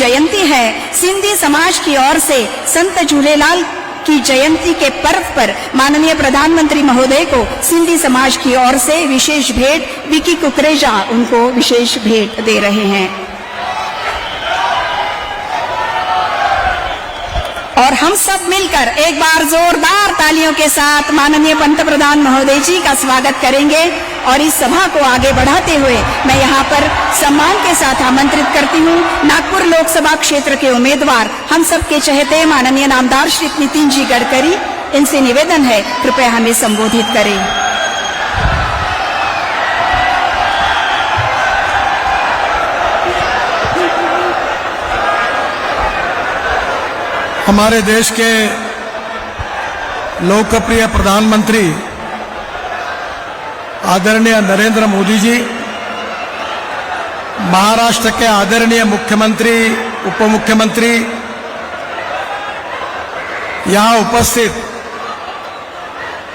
जयंती है, सिंधी समाज की ओर से संत झूलेलाल की जयंती के पर्व पर माननीय प्रधानमंत्री महोदय को सिंधी समाज की ओर से विशेष भेंट विकी कुकरेजा उनको विशेष भेंट दे रहे हैं। और हम सब मिलकर एक बार जोरदार तालियों के साथ माननीय पंतप्रधान महोदय जी का स्वागत करेंगे। और इस सभा को आगे बढ़ाते हुए मैं यहाँ पर सम्मान के साथ आमंत्रित करती हूँ नागपुर लोकसभा क्षेत्र के उम्मीदवार, हम सबके चहेते माननीय नामदार श्री नितिन जी गडकरी। इनसे निवेदन है कृपया हमें संबोधित करें। हमारे देश के लोकप्रिय प्रधानमंत्री आदरणीय नरेंद्र मोदी जी, महाराष्ट्र के आदरणीय मुख्यमंत्री, उप मुख्यमंत्री, यहाँ उपस्थित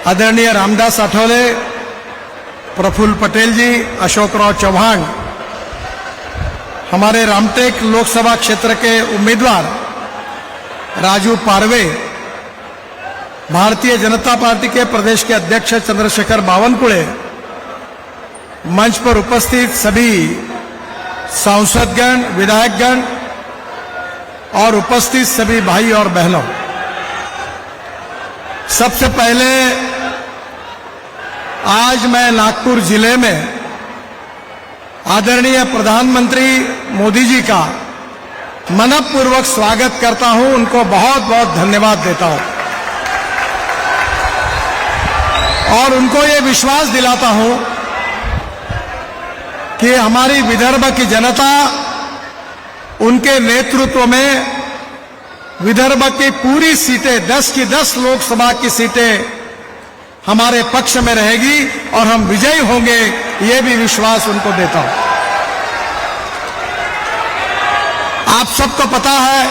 आदरणीय रामदास आठवले, प्रफुल्ल पटेल जी, अशोकराव चौहान, हमारे रामटेक लोकसभा क्षेत्र के उम्मीदवार राजू पारवे, भारतीय जनता पार्टी के प्रदेश के अध्यक्ष चंद्रशेखर बावनकुळे, मंच पर उपस्थित सभी सांसदगण, विधायकगण और उपस्थित सभी भाई और बहनों, सबसे पहले आज मैं नागपुर जिले में आदरणीय प्रधानमंत्री मोदी जी का मनपूर्वक स्वागत करता हूं, उनको बहुत बहुत धन्यवाद देता हूं और उनको ये विश्वास दिलाता हूं कि हमारी विदर्भ की जनता उनके नेतृत्व में विदर्भ की पूरी सीटें 10 की 10 लोकसभा की सीटें हमारे पक्ष में रहेगी और हम विजयी होंगे, ये भी विश्वास उनको देता हूं। आप सबको पता है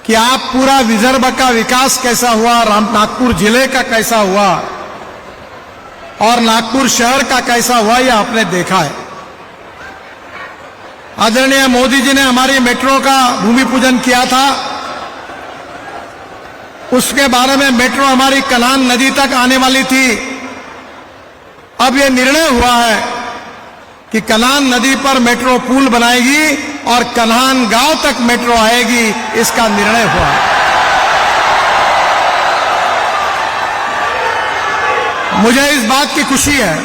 कि आप पूरा विदर्भ का विकास कैसा हुआ, नागपुर जिले का कैसा हुआ और नागपुर शहर का कैसा हुआ, यह आपने देखा है। आदरणीय मोदी जी ने हमारी मेट्रो का भूमि पूजन किया था, उसके बारे में मेट्रो हमारी कनान नदी तक आने वाली थी। अब यह निर्णय हुआ है कि कनान नदी पर मेट्रो पुल बनाएगी और कन्हान गांव तक मेट्रो आएगी, इसका निर्णय हुआ। मुझे इस बात की खुशी है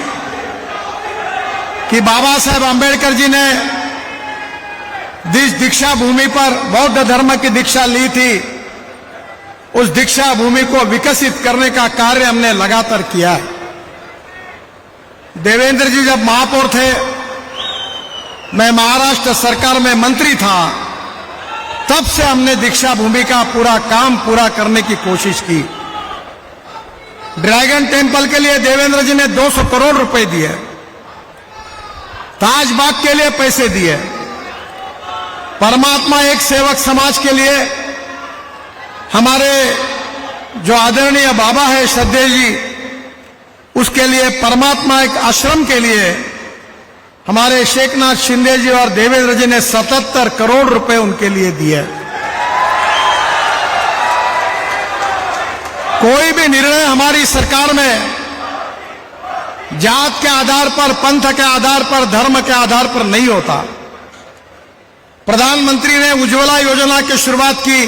कि बाबा साहेब आंबेडकर जी ने जिस दीक्षा भूमि पर बौद्ध धर्म की दीक्षा ली थी, उस दीक्षा भूमि को विकसित करने का कार्य हमने लगातार किया है। देवेंद्र जी जब महापौर थे, मैं महाराष्ट्र सरकार में मंत्री था, तब से हमने दीक्षा भूमि का पूरा काम पूरा करने की कोशिश की। ड्रैगन टेम्पल के लिए देवेंद्र जी ने 200 करोड़ रुपए दिए, ताजबाग के लिए पैसे दिए, परमात्मा एक सेवक समाज के लिए हमारे जो आदरणीय बाबा है श्रद्धेय जी, उसके लिए परमात्मा एक आश्रम के लिए हमारे शेखनाथ शिंदे जी और देवेंद्र जी ने 77 करोड़ रुपए उनके लिए दिए। कोई भी निर्णय हमारी सरकार में जात के आधार पर, पंथ के आधार पर, धर्म के आधार पर नहीं होता। प्रधानमंत्री ने उज्ज्वला योजना की शुरुआत की,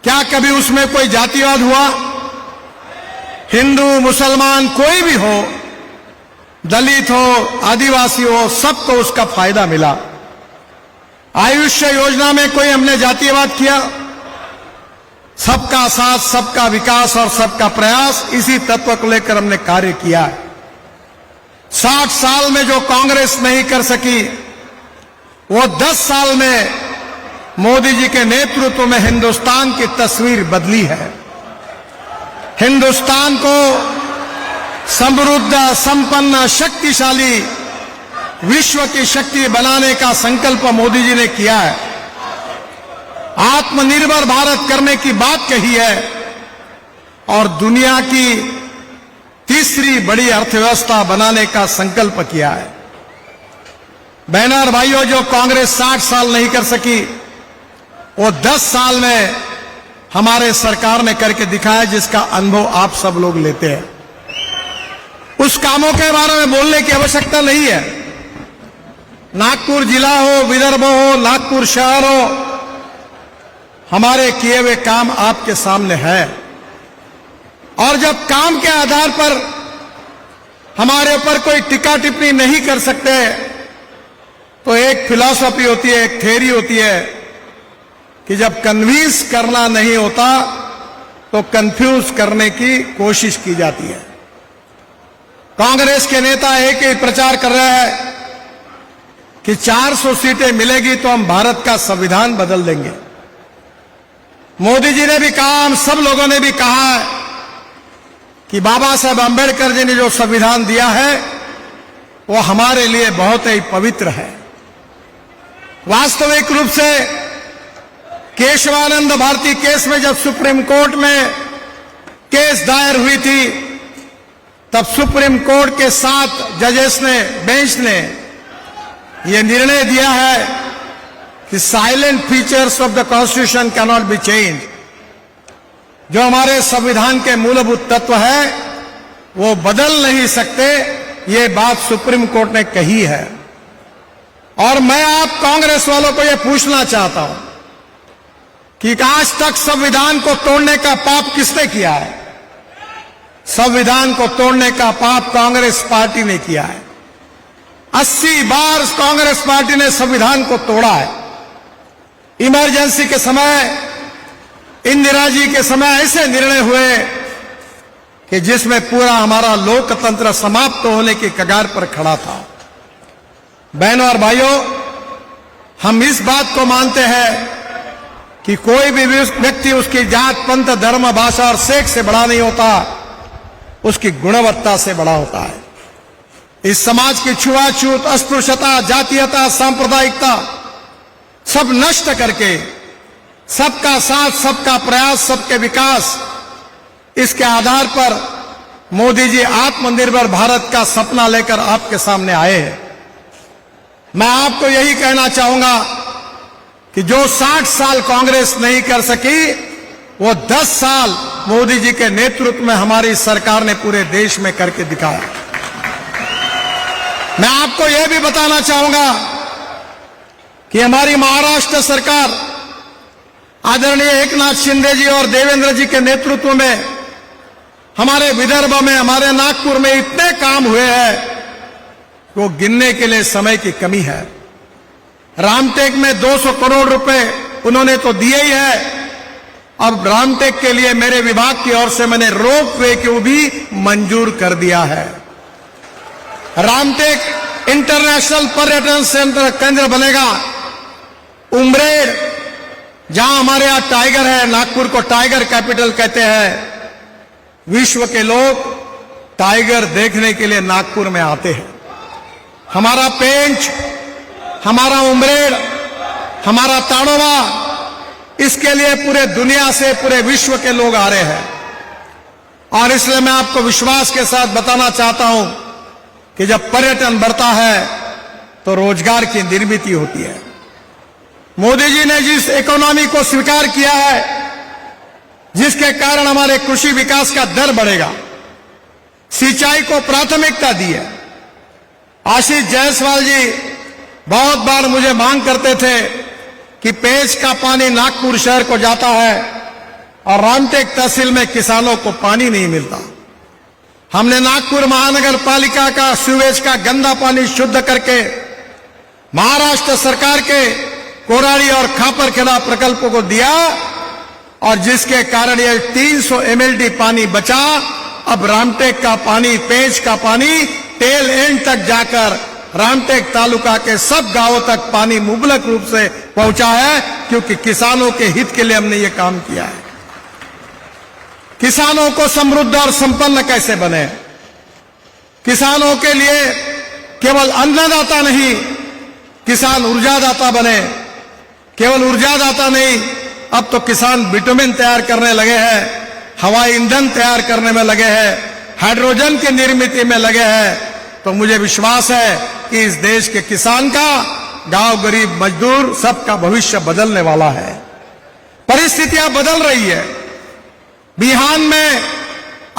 क्या कभी उसमें कोई जातिवाद हुआ? हिंदू, मुसलमान, कोई भी हो, दलित हो, आदिवासी हो, सबको उसका फायदा मिला। आयुष्य योजना में कोई हमने जातिवाद किया? सबका साथ, सबका विकास और सबका प्रयास, इसी तत्व को लेकर हमने कार्य किया है। 60 साल में जो कांग्रेस नहीं कर सकी, वो 10 साल में मोदी जी के नेतृत्व में हिंदुस्तान की तस्वीर बदली है। हिंदुस्तान को समृद्ध, संपन्न, शक्तिशाली विश्व की शक्ति बनाने का संकल्प मोदी जी ने किया है। आत्मनिर्भर भारत करने की बात कही है और दुनिया की तीसरी बड़ी अर्थव्यवस्था बनाने का संकल्प किया है। बहनों और भाइयों, जो कांग्रेस 60 साल नहीं कर सकी, वो 10 साल में हमारे सरकार ने करके दिखाया, जिसका अनुभव आप सब लोग लेते हैं। उस कामों के बारे में बोलने की आवश्यकता नहीं है। नागपुर जिला हो, विदर्भ हो, नागपुर शहर हो, हमारे किए हुए काम आपके सामने है। और जब काम के आधार पर हमारे ऊपर कोई टिक्का टिप्पणी नहीं कर सकते, तो एक फिलॉसफी होती है, एक थ्योरी होती है कि जब कन्विंस करना नहीं होता तो कंफ्यूज करने की कोशिश की जाती है। कांग्रेस के नेता एक ही प्रचार कर रहे हैं कि 400 सीटें मिलेगी तो हम भारत का संविधान बदल देंगे। मोदी जी ने भी कहा, हम सब लोगों ने भी कहा है कि बाबा साहब अंबेडकर जी ने जो संविधान दिया है वो हमारे लिए बहुत ही पवित्र है। वास्तविक रूप से केशवानंद भारती केस में जब सुप्रीम कोर्ट में केस दायर हुई थी, तब सुप्रीम कोर्ट के 7 जजेस ने, बेंच ने यह निर्णय दिया है कि salient features of the constitution can not be change. जो हमारे संविधान के मूलभूत तत्व है वो बदल नहीं सकते, ये बात सुप्रीम कोर्ट ने कही है। और मैं आप कांग्रेस वालों को यह पूछना चाहता हूं कि आज तक संविधान को तोड़ने का पाप किसने किया है? संविधान को तोड़ने का पाप कांग्रेस पार्टी ने किया है। 80 बार कांग्रेस पार्टी ने संविधान को तोड़ा है। इमरजेंसी के समय, इंदिरा जी के समय ऐसे निर्णय हुए कि जिसमें पूरा हमारा लोकतंत्र समाप्त होने की कगार पर खड़ा था। बहनों और भाइयों, हम इस बात को मानते हैं कि कोई भी व्यक्ति उसकी जात, पंथ, धर्म, भाषा और सेक्स से बड़ा नहीं होता, उसकी गुणवत्ता से बड़ा होता है। इस समाज की छुआछूत, अस्पृश्यता, जातीयता, सांप्रदायिकता सब नष्ट करके सबका साथ, सबका प्रयास, सबके विकास, इसके आधार पर मोदी जी आत्मनिर्भर भारत का सपना लेकर आपके सामने आए हैं। मैं आपको यही कहना चाहूंगा कि जो 60 साल कांग्रेस नहीं कर सकी, वो 10 साल मोदी जी के नेतृत्व में हमारी सरकार ने पूरे देश में करके दिखाया। मैं आपको यह भी बताना चाहूंगा कि हमारी महाराष्ट्र सरकार आदरणीय एकनाथ शिंदे जी और देवेंद्र जी के नेतृत्व में हमारे विदर्भ में, हमारे नागपुर में इतने काम हुए हैं वो गिनने के लिए समय की कमी है। रामटेक में 200 करोड़ रुपए उन्होंने तो दिए ही है। अब रामटेक के लिए मेरे विभाग की ओर से मैंने रोपवे को भी मंजूर कर दिया है। रामटेक इंटरनेशनल पर्यटन केंद्र बनेगा। उमरेड, जहां हमारे यहां टाइगर है, नागपुर को टाइगर कैपिटल कहते हैं। विश्व के लोग टाइगर देखने के लिए नागपुर में आते हैं। हमारा पेंच, हमारा उमरेड, हमारा ताड़ोवा, इसके लिए पूरे दुनिया से, पूरे विश्व के लोग आ रहे हैं। और इसलिए मैं आपको विश्वास के साथ बताना चाहता हूं कि जब पर्यटन बढ़ता है तो रोजगार की निर्मित होती है। मोदी जी ने जिस इकोनॉमी को स्वीकार किया है, जिसके कारण हमारे कृषि विकास का दर बढ़ेगा, सिंचाई को प्राथमिकता दी है। आशीष जायसवाल जी बहुत बार मुझे मांग करते थे कि पेच का पानी नागपुर शहर को जाता है और रामटेक तहसील में किसानों को पानी नहीं मिलता। हमने नागपुर महानगर पालिका का सीवेज का गंदा पानी शुद्ध करके महाराष्ट्र सरकार के कोराड़ी और खापरखेड़ा प्रकल्पों को दिया, और जिसके कारण ये 300 MLD पानी बचा। अब रामटेक का पानी, पेंच का पानी टेल एंड तक जाकर रामटेक तालुका के सब गांवों तक पानी मुबलक रूप से पहुंचा है, क्योंकि किसानों के हित के लिए हमने ये काम किया है। किसानों को समृद्ध और संपन्न कैसे बने, किसानों के लिए केवल अन्नदाता नहीं, किसान ऊर्जादाता बने। केवल ऊर्जादाता नहीं, अब तो किसान विटामिन तैयार करने लगे हैं, हवाई ईंधन तैयार करने में लगे हैं, हाइड्रोजन की निर्मित में लगे हैं। तो मुझे विश्वास है कि इस देश के किसान का, गांव गरीब मजदूर सबका भविष्य बदलने वाला है। परिस्थितियां बदल रही है। बिहार में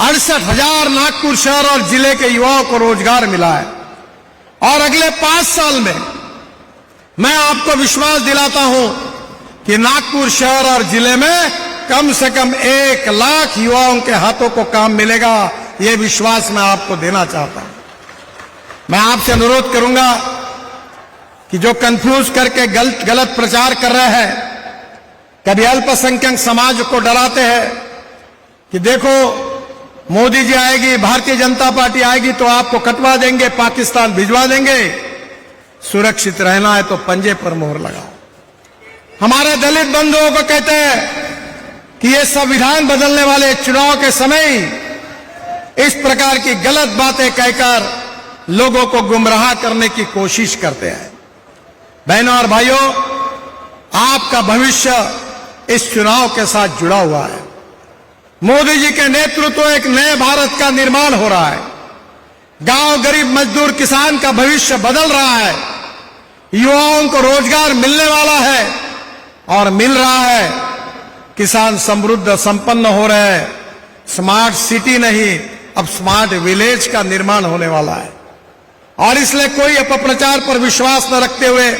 68,000 नागपुर शहर और जिले के युवाओं को रोजगार मिला है और अगले 5 साल में मैं आपको विश्वास दिलाता हूं कि नागपुर शहर और जिले में कम से कम 1 लाख युवाओं के हाथों को काम मिलेगा। यह विश्वास मैं आपको देना चाहता हूं। मैं आपसे अनुरोध करूंगा कि जो कंफ्यूज करके गलत प्रचार कर रहे हैं, कभी अल्पसंख्यक समाज को डराते हैं कि देखो मोदी जी आएगी, भारतीय जनता पार्टी आएगी तो आपको कटवा देंगे, पाकिस्तान भिजवा देंगे। सुरक्षित रहना है तो पंजे पर मोहर लगाओ। हमारे दलित बंधुओं को कहते हैं कि ये संविधान बदलने वाले चुनाव के समय इस प्रकार की गलत बातें कहकर लोगों को गुमराह करने की कोशिश करते हैं। बहनों और भाइयों, आपका भविष्य इस चुनाव के साथ जुड़ा हुआ है। मोदी जी के नेतृत्व एक नए भारत का निर्माण हो रहा है। गांव गरीब मजदूर किसान का भविष्य बदल रहा है। युवाओं को रोजगार मिलने वाला है और मिल रहा है। किसान समृद्ध संपन्न हो रहे हैं। स्मार्ट सिटी नहीं, अब स्मार्ट विलेज का निर्माण होने वाला है। और इसलिए कोई अपप्रचार पर विश्वास न रखते हुए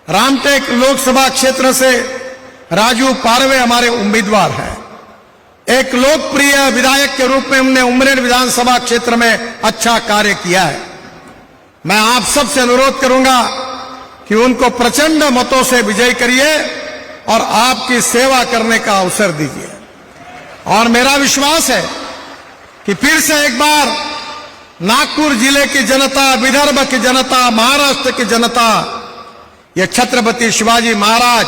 रामटेक लोकसभा क्षेत्र से राजू पारवे हमारे उम्मीदवार हैं। एक लोकप्रिय विधायक के रूप में उन्होंने उमरेड विधानसभा क्षेत्र में अच्छा कार्य किया है। मैं आप सबसे अनुरोध करूंगा कि उनको प्रचंड मतों से विजयी करिए और आपकी सेवा करने का अवसर दीजिए। और मेरा विश्वास है कि फिर से एक बार नागपुर जिले की जनता, विदर्भ की जनता, महाराष्ट्र की जनता, यह छत्रपति शिवाजी महाराज,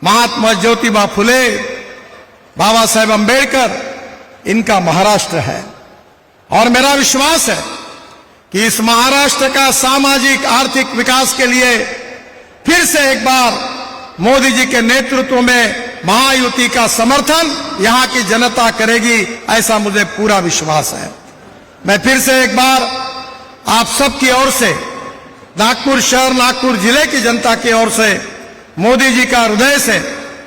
महात्मा ज्योतिबा फुले, बाबा साहेब अंबेडकर, इनका महाराष्ट्र है। और मेरा विश्वास है कि इस महाराष्ट्र का सामाजिक आर्थिक विकास के लिए फिर से एक बार मोदी जी के नेतृत्व में महायुति का समर्थन यहां की जनता करेगी, ऐसा मुझे पूरा विश्वास है। मैं फिर से एक बार आप सबकी ओर से, नागपुर शहर, नागपुर जिले की जनता की ओर से मोदी जी का हृदय से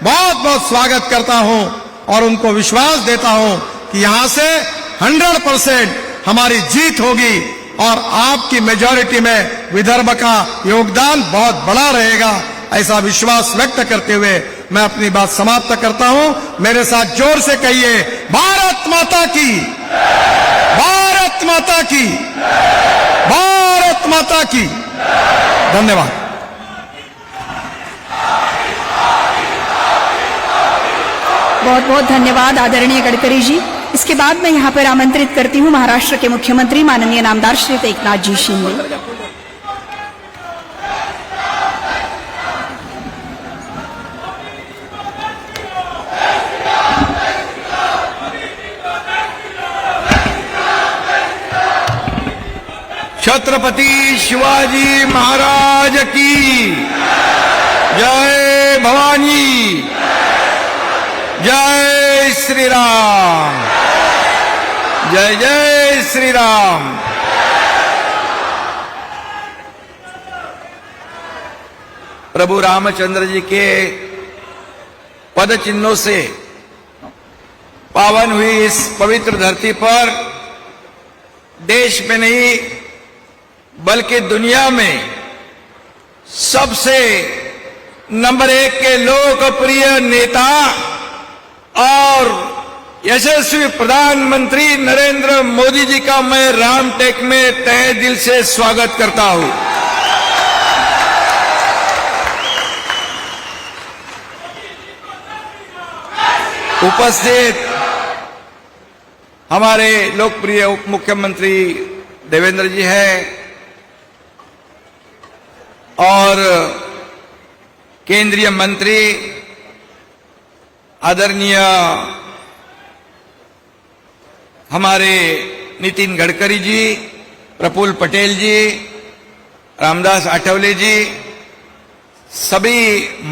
बहुत बहुत स्वागत करता हूं और उनको विश्वास देता हूं कि यहां से 100% हमारी जीत होगी और आपकी मेजॉरिटी में विदर्भ का योगदान बहुत बड़ा रहेगा, ऐसा विश्वास व्यक्त करते हुए मैं अपनी बात समाप्त करता हूं। मेरे साथ जोर से कहिए, भारत माता की, भारत माता की, भारत माता की। धन्यवाद। बहुत बहुत धन्यवाद आदरणीय गडकरी जी। इसके बाद मैं यहाँ पर आमंत्रित करती हूँ महाराष्ट्र के मुख्यमंत्री माननीय नामदार श्री एकनाथ जी शिंदे। छत्रपति शिवाजी महाराज की जय। भवानी, जय श्री राम, जय जय श्री राम। प्रभु रामचंद्र जी के पद चिन्हों से पावन हुई इस पवित्र धरती पर देश में नहीं बल्कि दुनिया में सबसे नंबर 1 के लोकप्रिय नेता और यशस्वी प्रधानमंत्री नरेंद्र मोदी जी का मैं रामटेक में तहे दिल से स्वागत करता हूं। उपस्थित हमारे लोकप्रिय उप मुख्यमंत्री देवेंद्र जी हैं और केंद्रीय मंत्री आदरणीय हमारे नितिन गडकरी जी, प्रफुल्ल पटेल जी, रामदास आठवले जी, सभी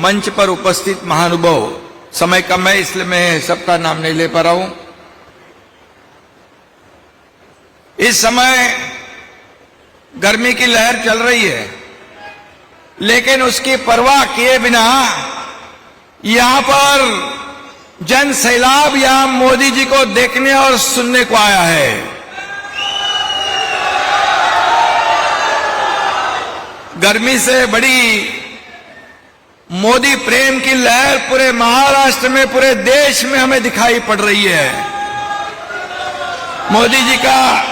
मंच पर उपस्थित महानुभाव। समय कम है इसलिए मैं सबका नाम नहीं ले पा रहा हूं। इस समय गर्मी की लहर चल रही है, लेकिन उसकी परवाह किए बिना यहां पर जन सैलाब यहां मोदी जी को देखने और सुनने को आया है। गर्मी से बड़ी मोदी प्रेम की लहर पूरे महाराष्ट्र में, पूरे देश में हमें दिखाई पड़ रही है। मोदी जी का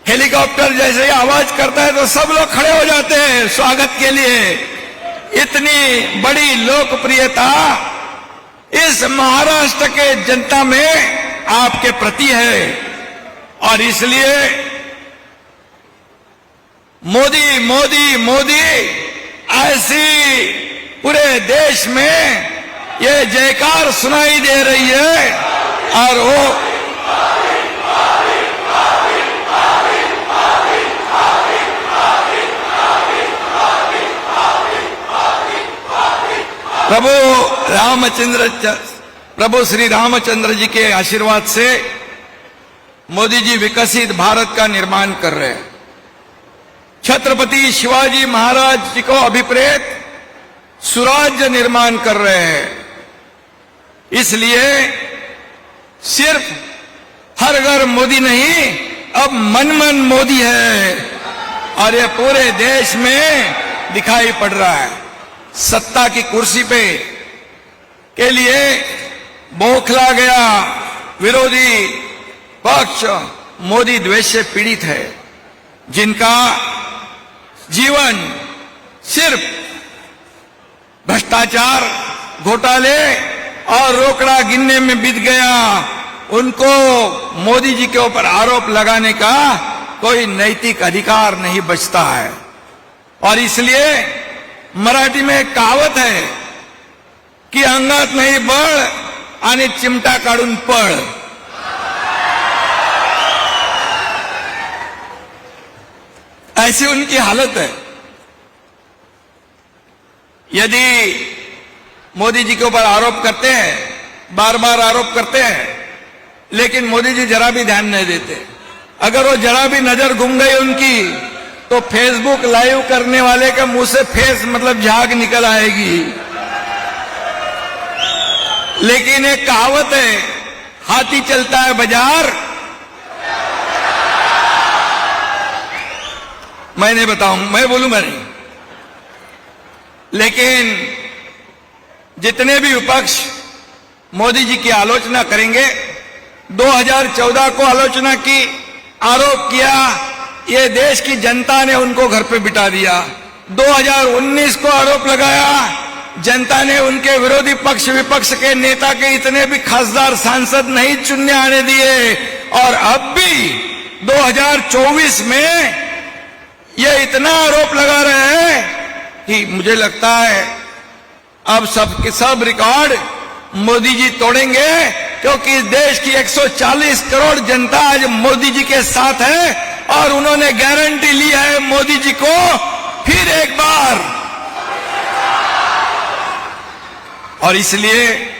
हेलीकॉप्टर जैसे ही आवाज करता है तो सब लोग खड़े हो जाते हैं स्वागत के लिए। इतनी बड़ी लोकप्रियता इस महाराष्ट्र के जनता में आपके प्रति है, और इसलिए मोदी मोदी मोदी ऐसी पूरे देश में ये जयकार सुनाई दे रही है। और वो प्रभु श्री रामचंद्र जी के आशीर्वाद से मोदी जी विकसित भारत का निर्माण कर रहे हैं। छत्रपति शिवाजी महाराज जी को अभिप्रेत सुराज्य निर्माण कर रहे हैं। इसलिए सिर्फ हर घर मोदी नहीं, अब मन मन मोदी है, और ये पूरे देश में दिखाई पड़ रहा है। सत्ता की कुर्सी पे के लिए बौखला गया विरोधी पक्ष मोदी द्वेष से पीड़ित है, जिनका जीवन सिर्फ भ्रष्टाचार, घोटाले और रोकड़ा गिनने में बीत गया। उनको मोदी जी के ऊपर आरोप लगाने का कोई नैतिक अधिकार नहीं बचता है। और इसलिए मराठी में एक कहावत है कि अंगात नाही बळ आणि चिमटा काढून पळ। ऐसी उनकी हालत है। यदि मोदी जी के ऊपर आरोप करते हैं, बार बार आरोप करते हैं, लेकिन मोदी जी जरा भी ध्यान नहीं देते। अगर वो जरा भी नजर घूम गई उनकी, तो फेसबुक लाइव करने वाले के मुंह से फेस मतलब झाग निकल आएगी। लेकिन एक कहावत है, हाथी चलता है बाजार, मैं नहीं बताऊं, मैं बोलूंगा नहीं। लेकिन जितने भी विपक्ष मोदी जी की आलोचना करेंगे, 2014 को आलोचना की, आरोप किया, ये देश की जनता ने उनको घर पे बिठा दिया। 2019 को आरोप लगाया, जनता ने उनके विरोधी पक्ष विपक्ष के नेता के इतने भी खासदार सांसद नहीं चुनने आने दिए। और अब भी 2024 में ये इतना आरोप लगा रहे हैं कि मुझे लगता है अब सब रिकॉर्ड मोदी जी तोड़ेंगे, क्योंकि देश की 140 करोड़ जनता आज मोदी जी के साथ है, और उन्होंने गारंटी ली है मोदी जी को फिर एक बार। और इसलिए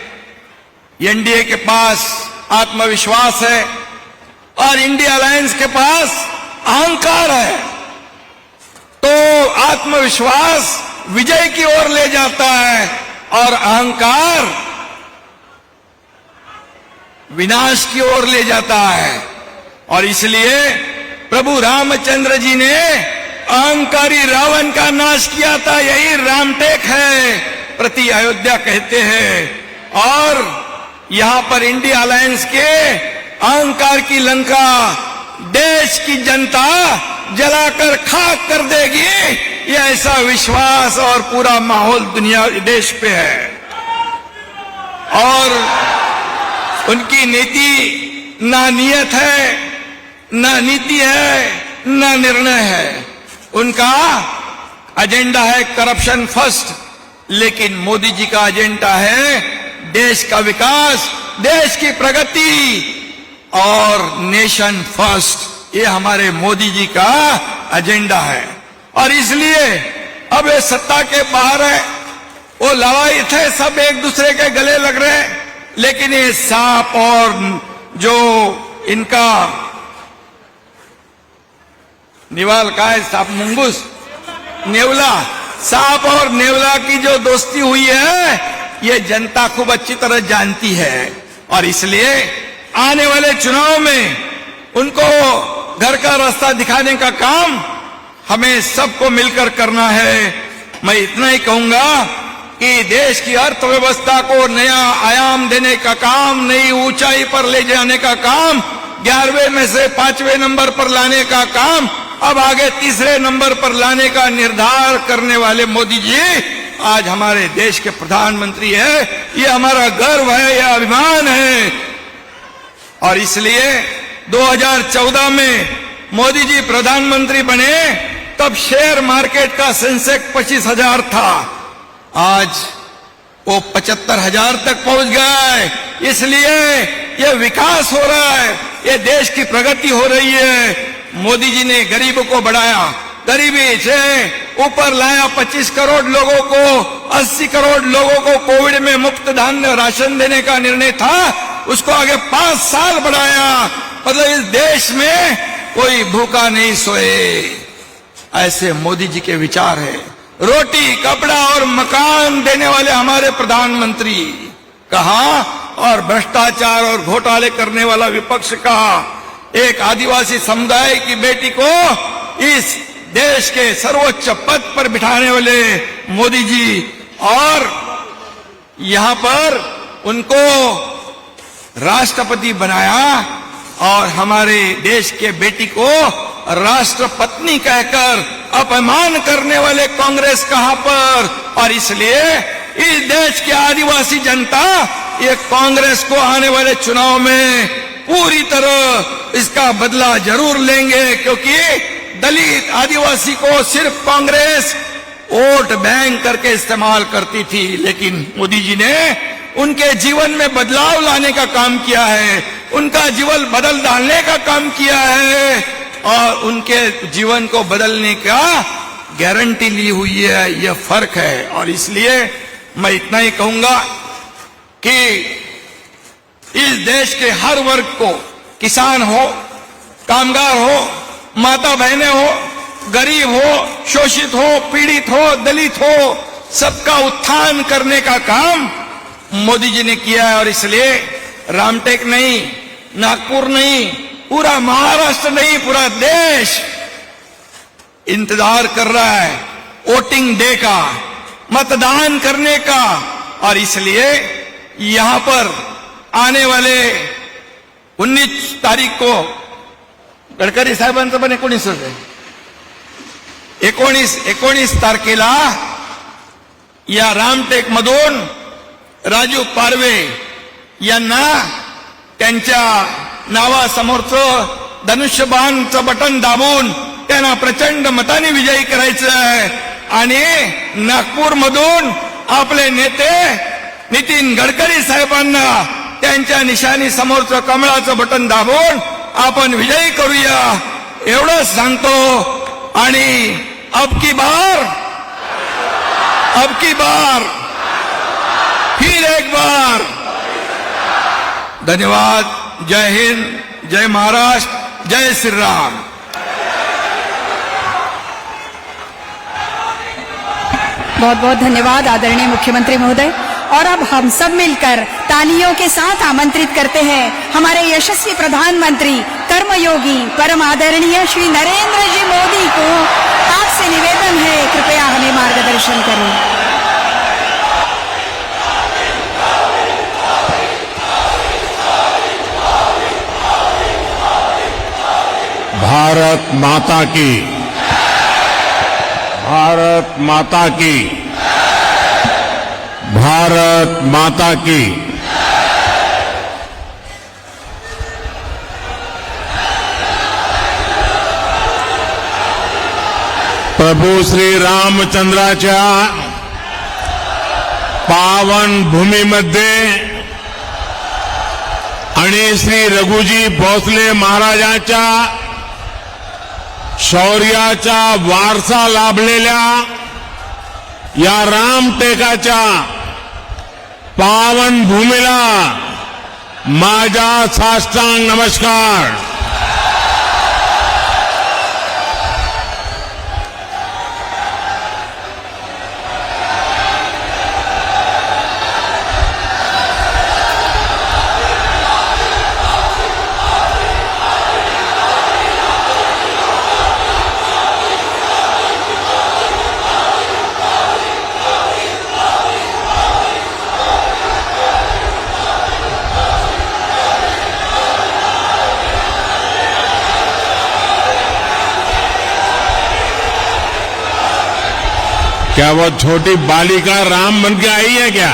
एनडीए के पास आत्मविश्वास है और इंडिया अलायंस के पास अहंकार है। तो आत्मविश्वास विजय की ओर ले जाता है और अहंकार विनाश की ओर ले जाता है। और इसलिए प्रभु रामचंद्र जी ने अहंकारी रावण का नाश किया था, यही रामटेक है, प्रति अयोध्या कहते हैं। और यहां पर इंडिया अलायंस के अहंकार की लंका देश की जनता जलाकर खाक कर देगी, ये ऐसा विश्वास और पूरा माहौल दुनिया देश पे है। और उनकी नीति ना नियत है, ना नीति है, ना निर्णय है। उनका एजेंडा है करप्शन फर्स्ट, लेकिन मोदी जी का एजेंडा है देश का विकास, देश की प्रगति और नेशन फर्स्ट। ये हमारे मोदी जी का एजेंडा है। और इसलिए अब ये सत्ता के बाहर है, वो लड़ाई थे, सब एक दूसरे के गले लग रहे हैं, लेकिन ये सांप और जो इनका निवाल काय सांप मुंगूस नेवला, सांप और नेवला की जो दोस्ती हुई है ये जनता खूब अच्छी तरह जानती है, और इसलिए आने वाले चुनाव में उनको घर का रास्ता दिखाने का काम हमें सबको मिलकर करना है। मैं इतना ही कहूंगा कि देश की अर्थव्यवस्था को नया आयाम देने का काम, नई ऊंचाई पर ले जाने का काम, 11वें में से 5वें नंबर पर लाने का काम, अब आगे 3रे नंबर पर लाने का निर्धार करने वाले मोदी जी आज हमारे देश के प्रधानमंत्री है। ये हमारा गर्व है, यह अभिमान है। और इसलिए 2014 में मोदी जी प्रधानमंत्री बने तब शेयर मार्केट का सेंसेक्स 25,000 था, आज वो 75,000 तक पहुंच गया है। इसलिए ये विकास हो रहा है, ये देश की प्रगति हो रही है। मोदी जी ने गरीबों को बढ़ाया, गरीबी से ऊपर लाया, 25 करोड़ लोगों को, 80 करोड़ लोगों को कोविड में मुफ्त धान्य राशन देने का निर्णय था, उसको आगे 5 साल बढ़ाया। मतलब इस देश में कोई भूखा नहीं सोए, ऐसे मोदी जी के विचार है। रोटी, कपड़ा और मकान देने वाले हमारे प्रधानमंत्री कहा, और भ्रष्टाचार और घोटाले करने वाला विपक्ष कहा। एक आदिवासी समुदाय की बेटी को इस देश के सर्वोच्च पद पर बिठाने वाले मोदी जी, और यहां पर उनको राष्ट्रपति बनाया, और हमारे देश के बेटी को राष्ट्रपत्नी कहकर अपमान करने वाले कांग्रेस कहां पर। और इसलिए इस देश की आदिवासी जनता ये कांग्रेस को आने वाले चुनाव में पूरी तरह इसका बदला जरूर लेंगे, क्योंकि दलित आदिवासी को सिर्फ कांग्रेस वोट बैंक करके इस्तेमाल करती थी, लेकिन मोदी जी ने उनके जीवन में बदलाव लाने का काम किया है, उनका जीवन बदल डालने का काम किया है, और उनके जीवन को बदलने का गारंटी ली हुई है। यह फर्क है। और इसलिए मैं इतना ही कहूंगा कि इस देश के हर वर्ग को, किसान हो, कामगार हो, माता बहनें हो, गरीब हो, शोषित हो, पीड़ित हो, दलित हो, सबका उत्थान करने का काम मोदी जी ने किया है। और इसलिए रामटेक नहीं, नागपुर नहीं, पूरा महाराष्ट्र नहीं, पूरा देश इंतजार कर रहा है वोटिंग डे का, मतदान करने का। और इसलिए यहां पर आने वाले 19 तारीख को गडकरी साहेबांचं पण 19 तारखेला या रामटेक मधून राजू पारवे यांना त्यांच्या नावासमोरचं धनुष्यबाणचं बटन दाबून त्यांना प्रचंड मताने विजयी करायचं आहे, आणि नागपूर मधून आपले नेते नितीन गडकरी साहेबांना त्यांच्या निशाणी समोरचं कमळाचं बटन दाबून आपण विजयी करूया, एवढंच सांगतो। आणि अब की बार फिर एक बार धन्यवाद। जय हिंद, जय महाराष्ट्र, जय श्री राम। बहुत बहुत धन्यवाद आदरणीय मुख्यमंत्री महोदय। और अब हम सब मिलकर तालियों के साथ आमंत्रित करते हैं हमारे यशस्वी प्रधानमंत्री, कर्मयोगी, परम आदरणीय श्री नरेंद्र जी मोदी को। आपसे निवेदन है, कृपया हमें मार्गदर्शन करें। भारत माता की, भारत माता की, भारत माता की। प्रभू श्री रामचंद्राच्या पावन भूमीमध्ये आणि श्री रघुजी भोसले महाराजांच्या शौर्याचा वारसा लाभलेल्या या रामटेकाच्या पावन भूमीला माझा साष्टांग नमस्कार। क्या वो छोटी बालिका राम बन के आई है क्या?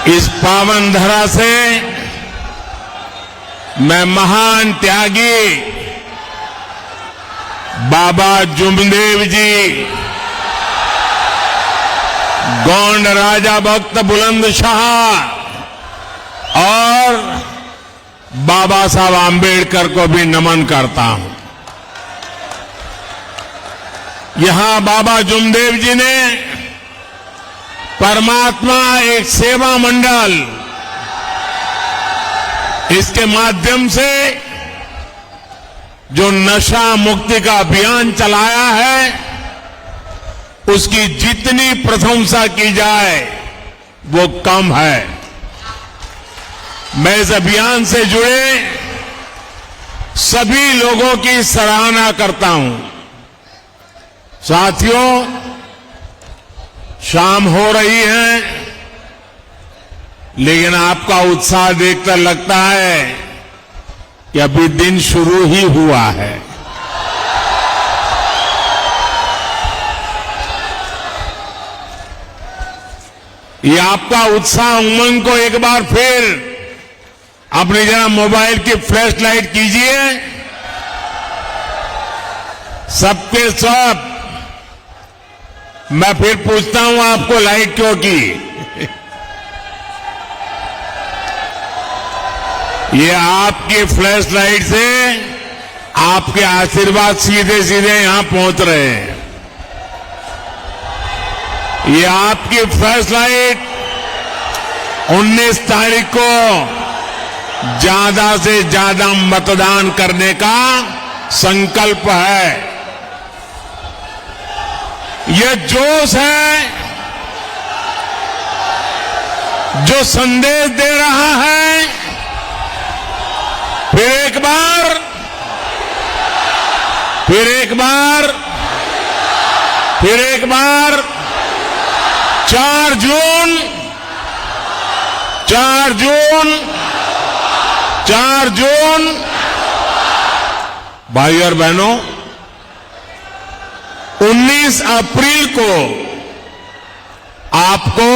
इस पावन धरा से मैं महान त्यागी बाबा जुमदेव जी, गोंड राजा भक्त बुलंद शाह और बाबा साहब आम्बेडकर को भी नमन करता हूं। यहां बाबा जुमदेव जी ने परमात्मा एक सेवा मंडल, इसके माध्यम से जो नशा मुक्ति का अभियान चलाया है, उसकी जितनी प्रशंसा की जाए वो कम है। मैं इस अभियान से जुड़े सभी लोगों की सराहना करता हूं। साथियों, शाम हो रही है, लेकिन आपका उत्साह देखकर लगता है कि अभी दिन शुरू ही हुआ है। ये आपका उत्साह उमंग को एक बार फिर अपनी जरा मोबाइल की फ्लैश लाइट कीजिए। सबके सब। मैं फिर पूछता हूं, आपको लाइट क्यों की? ये आपकी फ्लैश लाइट से आपके आशीर्वाद सीधे सीधे यहां पहुंच रहे हैं। ये आपकी फ्लैश लाइट 19 तारीख को ज्यादा से ज्यादा मतदान करने का संकल्प है। यह जोश है जो संदेश दे रहा है। फिर एक बार 4 जून भाई और बहनों, 19 अप्रैल को आपको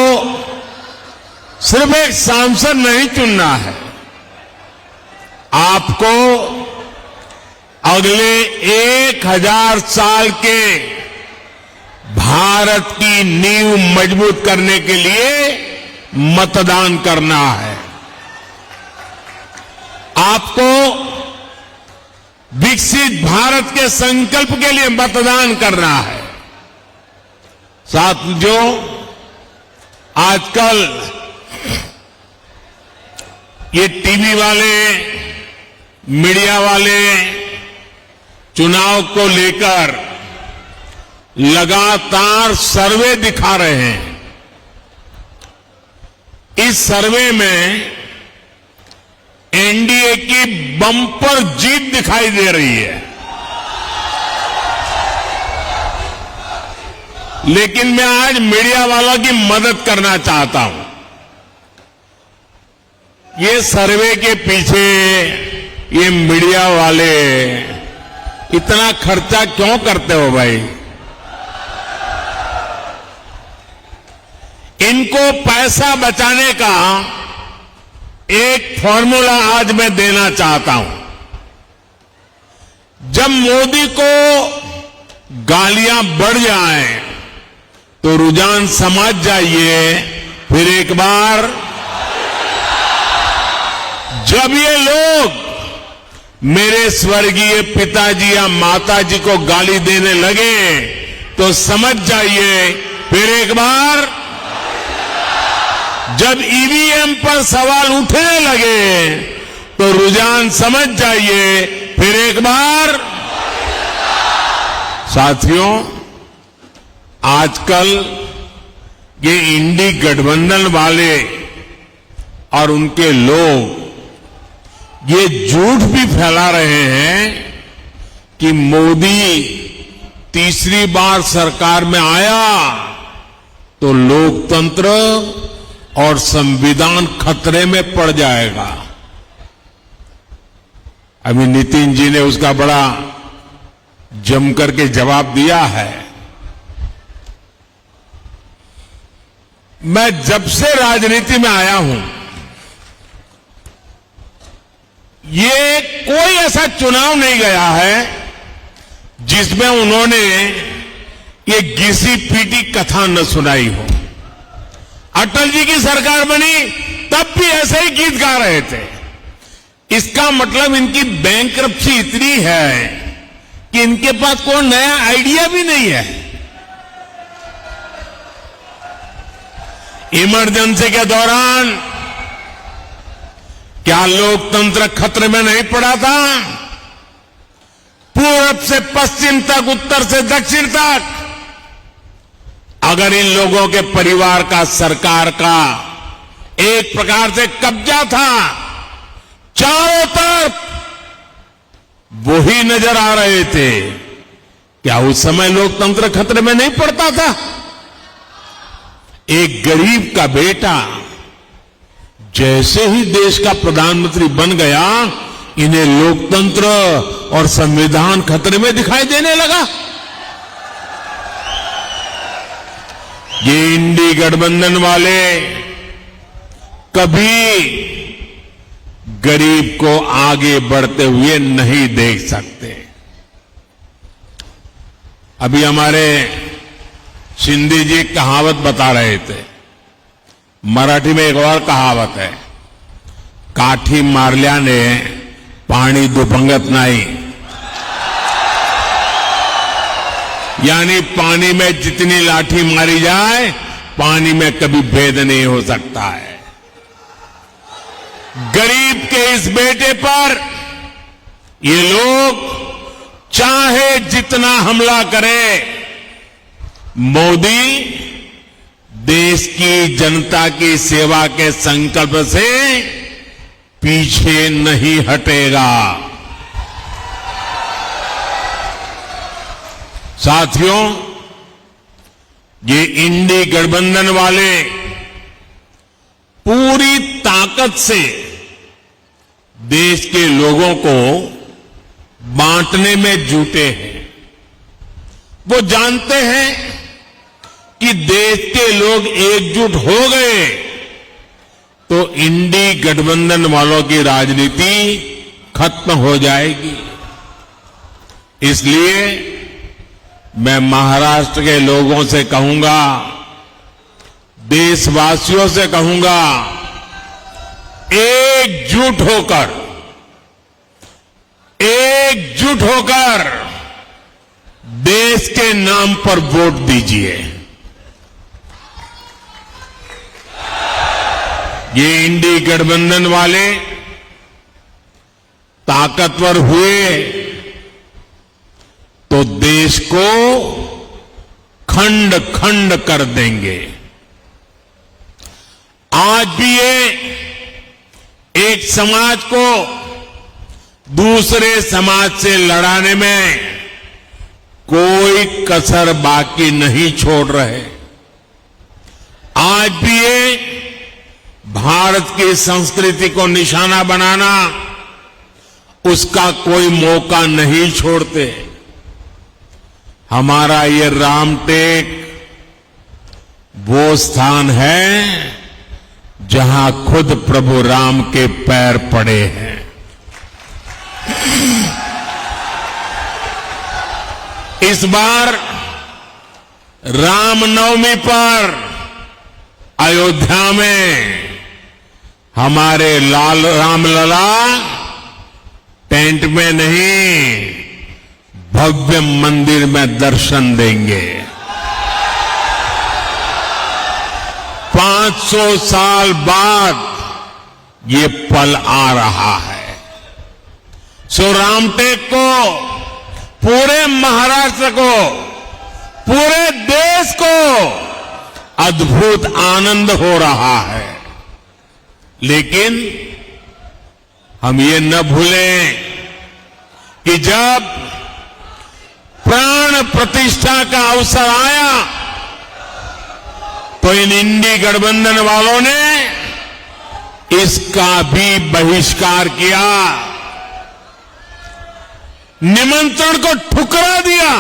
सिर्फ एक सांसद नहीं चुनना है, आपको अगले 1000 साल के भारत की नींव मजबूत करने के लिए मतदान करना है। आपको विकसित भारत के संकल्प के लिए मतदान करना है। साथियों, आजकल ये टीवी वाले, मीडिया वाले चुनाव को लेकर लगातार सर्वे दिखा रहे हैं। इस सर्वे में एनडीए की बम्पर जीत दिखाई दे रही है, लेकिन मैं आज मीडिया वालों की मदद करना चाहता हूं। ये सर्वे के पीछे ये मीडिया वाले इतना खर्चा क्यों करते हो भाई? इनको पैसा बचाने का एक फॉर्मूला आज मैं देना चाहता हूं। जब मोदी को गालियां बढ़ जाएं तो रुझान समझ जाइए। फिर एक बार जब ये लोग मेरे स्वर्गीय पिताजी या माताजी को गाली देने लगे तो समझ जाइए। फिर एक बार जब ईवीएम पर सवाल उठने लगे तो रुझान समझ जाइए फिर एक बार। साथियों, आजकल ये इंडी गठबंधन वाले और उनके लोग ये झूठ भी फैला रहे हैं कि मोदी तीसरी बार सरकार में आया तो लोकतंत्र और संविधान खतरे में पड़ जाएगा। अभी नितिन जी ने उसका बड़ा जम करके जवाब दिया है। मैं जब से राजनीति में आया हूं, ये कोई ऐसा चुनाव नहीं गया है जिसमें उन्होंने ये घिसी पीटी कथा न सुनाई हो। अटल जी की सरकार बनी तब भी ऐसे ही गीत गा रहे थे। इसका मतलब इनकी बैंकरप्सी इतनी है कि इनके पास कोई नया आइडिया भी नहीं है। इमरजेंसी के दौरान क्या लोकतंत्र खतरे में नहीं पड़ा था? पूरब से पश्चिम तक, उत्तर से दक्षिण तक, अगर इन लोगों के परिवार का सरकार का एक प्रकार से कब्जा था, चारों तरफ वही नजर आ रहे थे, क्या उस समय लोकतंत्र खतरे में नहीं पड़ता था? एक गरीब का बेटा जैसे ही देश का प्रधानमंत्री बन गया, इन्हें लोकतंत्र और संविधान खतरे में दिखाई देने लगा। ये इंडी गठबंधन वाले कभी गरीब को आगे बढ़ते हुए नहीं देख सकते। अभी हमारे शिंदे जी कहावत बता रहे थे। मराठी में एक और कहावत है, काठी मारल्याने पाणी दुभंगत नहीं। यानी पानी में जितनी लाठी मारी जाए, पानी में कभी भेद नहीं हो सकता है। गरीब के इस बेटे पर ये लोग चाहे जितना हमला करें, मोदी देश की जनता की सेवा के संकल्प से पीछे नहीं हटेगा। साथियों, ये इंडी गठबंधन वाले पूरी ताकत से देश के लोगों को बांटने में जुटे हैं। वो जानते हैं कि देश के लोग एकजुट हो गए तो इंडी गठबंधन वालों की राजनीति खत्म हो जाएगी। इसलिए मैं महाराष्ट्र के लोगों से कहूंगा, देशवासियों से कहूंगा, एकजुट होकर देश के नाम पर वोट दीजिए। ये इंडी गठबंधन वाले ताकतवर हुए तो देश को खंड खंड कर देंगे। आज भी ये एक समाज को दूसरे समाज से लड़ाने में कोई कसर बाकी नहीं छोड़ रहे। आज भी ये भारत की संस्कृति को निशाना बनाना, उसका कोई मौका नहीं छोड़ते। हमारा ये रामटेक वो स्थान है जहां खुद प्रभु राम के पैर पड़े हैं। इस बार रामनवमी पर अयोध्या में हमारे रामलला टेंट में नहीं, भव्य मंदिर में दर्शन देंगे। 500 साल बाद ये पल आ रहा है। सो रामटेक को, पूरे महाराष्ट्र को, पूरे देश को अद्भुत आनंद हो रहा है। लेकिन हम ये न भूलें कि जब प्राण प्रतिष्ठा का अवसर आया तो इन इंडी गठबंधन वालों ने इसका भी बहिष्कार किया, निमंत्रण को ठुकरा दिया।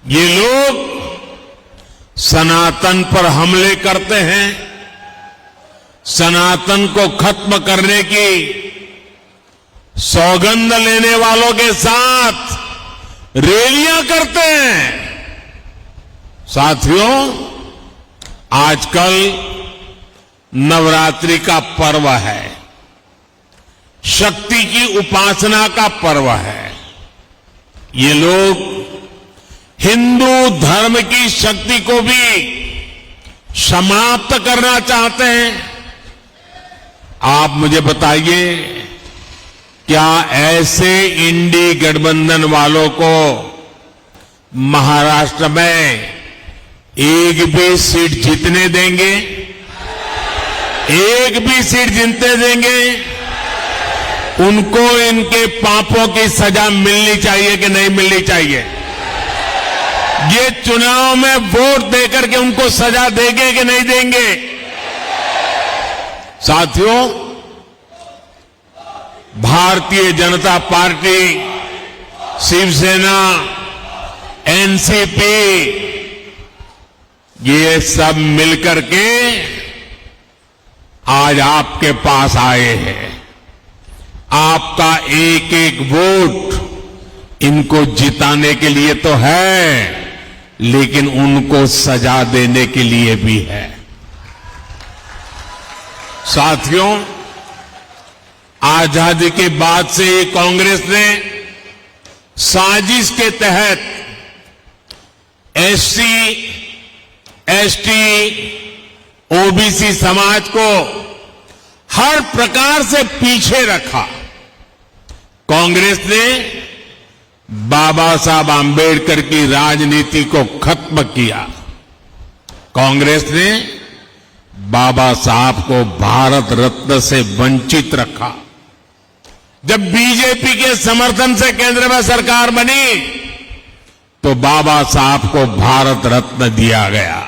ये लोग सनातन पर हमले करते हैं, सनातन को खत्म करने की सौगंध लेने वालों के साथ रैलियां करते हैं। साथियों, आजकल नवरात्रि का पर्व है, शक्ति की उपासना का पर्व है। ये लोग हिंदू धर्म की शक्ति को भी समाप्त करना चाहते हैं। आप मुझे बताइए, क्या ऐसे इंडी गठबंधन वालों को महाराष्ट्र में एक भी सीट जीतने देंगे? एक भी सीट जीतने देंगे? उनको इनके पापों की सजा मिलनी चाहिए कि नहीं मिलनी चाहिए? ये चुनाव में वोट देकर के उनको सजा देंगे कि नहीं देंगे? साथियों, भारतीय जनता पार्टी, शिवसेना, एनसीपी, ये सब मिलकर के आज आपके पास आए हैं। आपका एक एक वोट इनको जिताने के लिए तो है, लेकिन उनको सजा देने के लिए भी है। साथियों, आजादी के बाद से कांग्रेस ने साजिश के तहत एससी, एसटी, ओबीसी समाज को हर प्रकार से पीछे रखा। कांग्रेस ने बाबा साहब आंबेडकर की राजनीति को खत्म किया। कांग्रेस ने बाबा साहब को भारत रत्न से वंचित रखा। जब बीजेपी के समर्थन से केंद्र में सरकार बनी तो बाबा साहब को भारत रत्न दिया गया।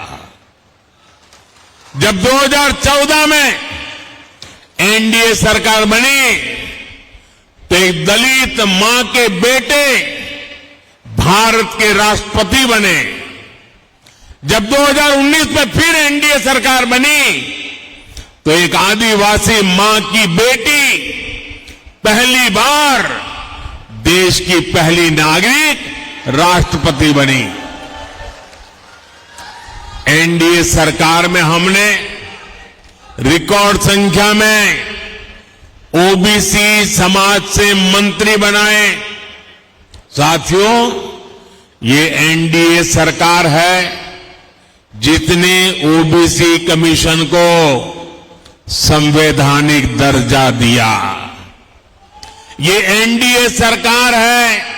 जब 2014 में एनडीए सरकार बनी तो एक दलित मां के बेटे भारत के राष्ट्रपति बने। जब 2019 में फिर एनडीए सरकार बनी तो एक आदिवासी मां की बेटी पहली बार देश की पहली नागरिक राष्ट्रपति बनी। एनडीए सरकार में हमने रिकॉर्ड संख्या में ओबीसी समाज से मंत्री बनाए। साथियों, ये एनडीए सरकार है जिसने ओबीसी कमीशन को संवैधानिक दर्जा दिया। ये एनडीए सरकार है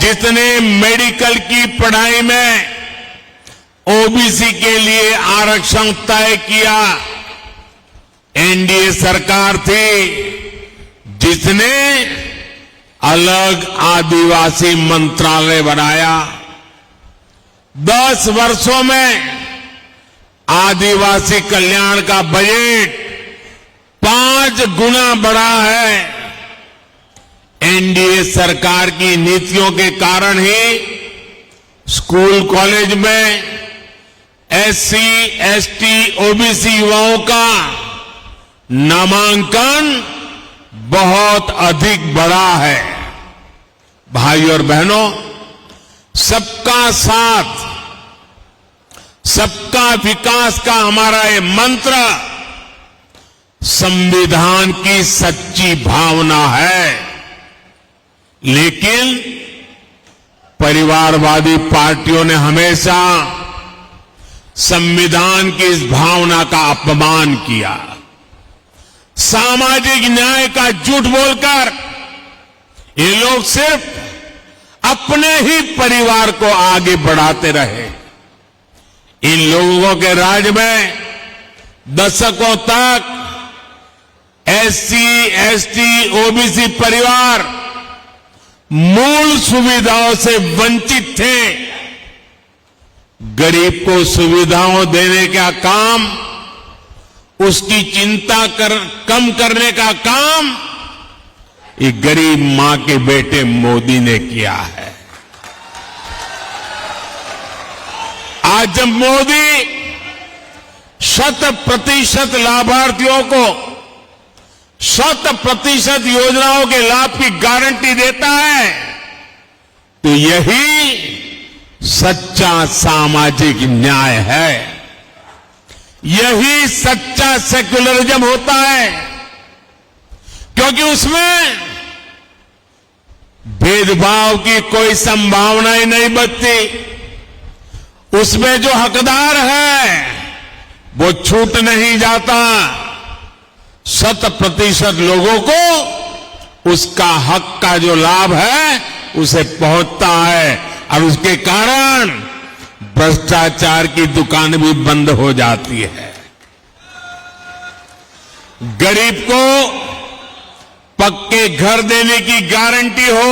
जिसने मेडिकल की पढ़ाई में ओबीसी के लिए आरक्षण तय किया। एनडीए सरकार थी जिसने अलग आदिवासी मंत्रालय बनाया। 10 वर्षों में आदिवासी कल्याण का बजट 5 गुना बढ़ा है। एनडीए सरकार की नीतियों के कारण ही स्कूल कॉलेज में एससी, एसटी, ओबीसी युवाओं का नामांकन बहुत अधिक बढ़ा है। भाइयों और बहनों, सबका साथ, सबका विकास का हमारा ये मंत्र संविधान की सच्ची भावना है। लेकिन परिवारवादी पार्टियों ने हमेशा संविधान की इस भावना का अपमान किया, सामाजिक न्याय का झूठ बोलकर ये लोग सिर्फ अपने ही परिवार को आगे बढ़ाते रहे। इन लोगों के राज में दशकों तक एससी, एसटी, ओबीसी परिवार मूल सुविधाओं से वंचित थे। गरीब को सुविधाओं देने का काम, उसकी चिंता कम करने का काम ये गरीब मां के बेटे मोदी ने किया है। आज जब मोदी 100% लाभार्थियों को 100% योजनाओं के लाभ की गारंटी देता है, तो यही सच्चा सामाजिक न्याय है, यही सच्चा सेक्युलरिज्म होता है, क्योंकि उसमें भेदभाव की कोई संभावना ही नहीं बचती। उसमें जो हकदार है वो छूट नहीं जाता। 100% लोगों को उसका हक का जो लाभ है उसे पहुंचता है, और उसके कारण भ्रष्टाचार की दुकान भी बंद हो जाती है। गरीब को पक्के घर देने की गारंटी हो,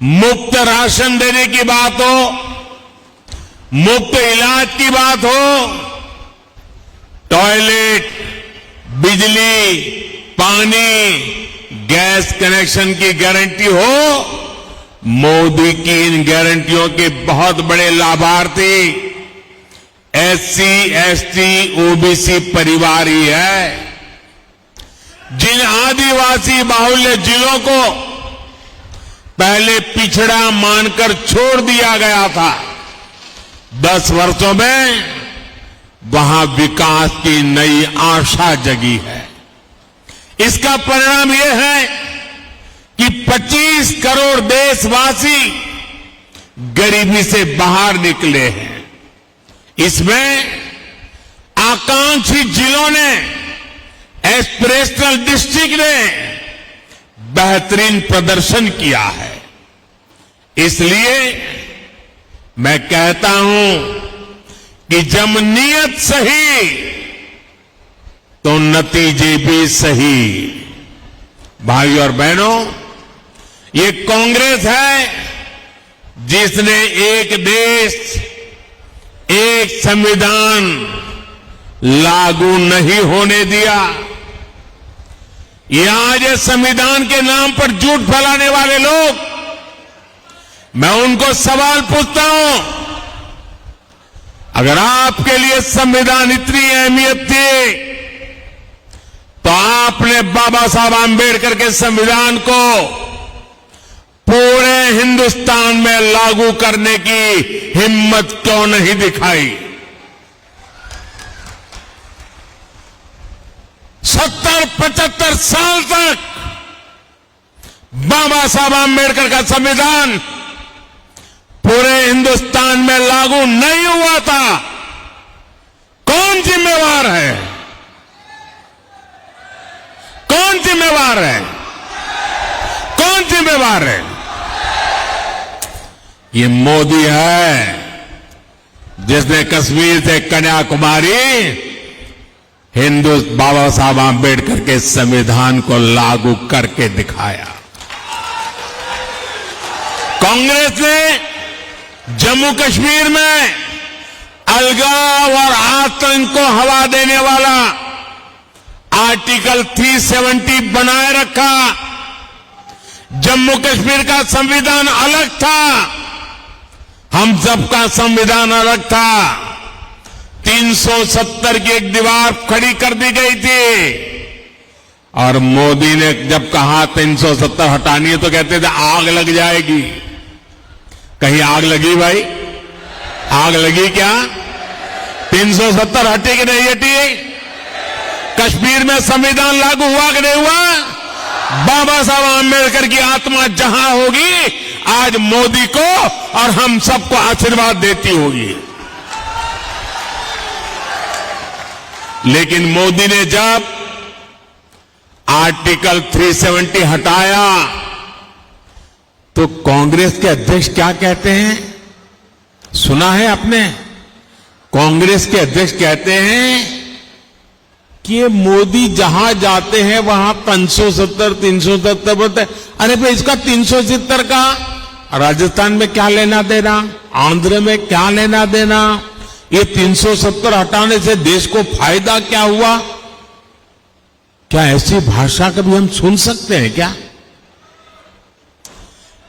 मुफ्त राशन देने की बात हो, मुफ्त इलाज की बात हो, टॉयलेट, बिजली, पानी, गैस कनेक्शन की गारंटी हो, मोदी की इन गारंटियों के बहुत बड़े लाभार्थी एससी, एसटी, ओबीसी परिवार ही है। जिन आदिवासी बाहुल्य जिलों को पहले पिछड़ा मानकर छोड़ दिया गया था, 10 वर्षों में वहां विकास की नई आशा जगी है। इसका परिणाम यह है कि 25 करोड़ देशवासी गरीबी से बाहर निकले हैं। इसमें आकांक्षी जिलों ने, एस्पिरेशनल डिस्ट्रिक्ट ने बेहतरीन प्रदर्शन किया है। इसलिए मैं कहता हूं कि जब नीयत सही तो नतीजे भी सही। भाई और बहनों, ये कांग्रेस है जिसने एक देश, एक संविधान लागू नहीं होने दिया। ये आज संविधान के नाम पर झूठ फैलाने वाले लोग, मैं उनको सवाल पूछता हूं, अगर आपके लिए संविधान इतनी अहमियत थी तो आपने बाबा साहब आंबेडकर के संविधान को पूरे हिंदुस्तान में लागू करने की हिम्मत क्यों नहीं दिखाई? 70-75 साल तक बाबा साहब आंबेडकर का संविधान पूरे हिंदुस्तान में लागू नहीं हुआ था। कौन जिम्मेवार है? कौन जिम्मेवार है? कौन जिम्मेवार है? ये मोदी है जिसने कश्मीर से कन्याकुमारी बाबा साहब आंबेडकर के संविधान को लागू करके दिखाया। कांग्रेस ने जम्मू कश्मीर में अलगाव और आतंक को हवा देने वाला आर्टिकल 370 बनाए रखा। जम्मू कश्मीर का संविधान अलग था, हम सबका संविधान अलग था। 370 की एक दीवार खड़ी कर दी गई थी, और मोदी ने जब कहा 370 हटानी है तो कहते थे आग लग जाएगी। कहीं आग लगी भाई? आग लगी क्या? 370 हटी कि नहीं हटी? कश्मीर में संविधान लागू हुआ कि नहीं हुआ? बाबा साहब आंबेडकर की आत्मा जहां होगी, आज मोदी को और हम सबको आशीर्वाद देती होगी। लेकिन मोदी ने जब आर्टिकल 370 हटाया तो कांग्रेस के अध्यक्ष क्या कहते हैं? सुना है आपने? कांग्रेस के अध्यक्ष कहते हैं कि ये मोदी जहां जाते हैं वहां 570 370 बोलते हैं। अरे भाई, इसका 370 का राजस्थान में क्या लेना देना, आंध्र में क्या लेना देना? ये 370 हटाने से देश को फायदा क्या हुआ? क्या ऐसी भाषा कभी हम सुन सकते हैं क्या?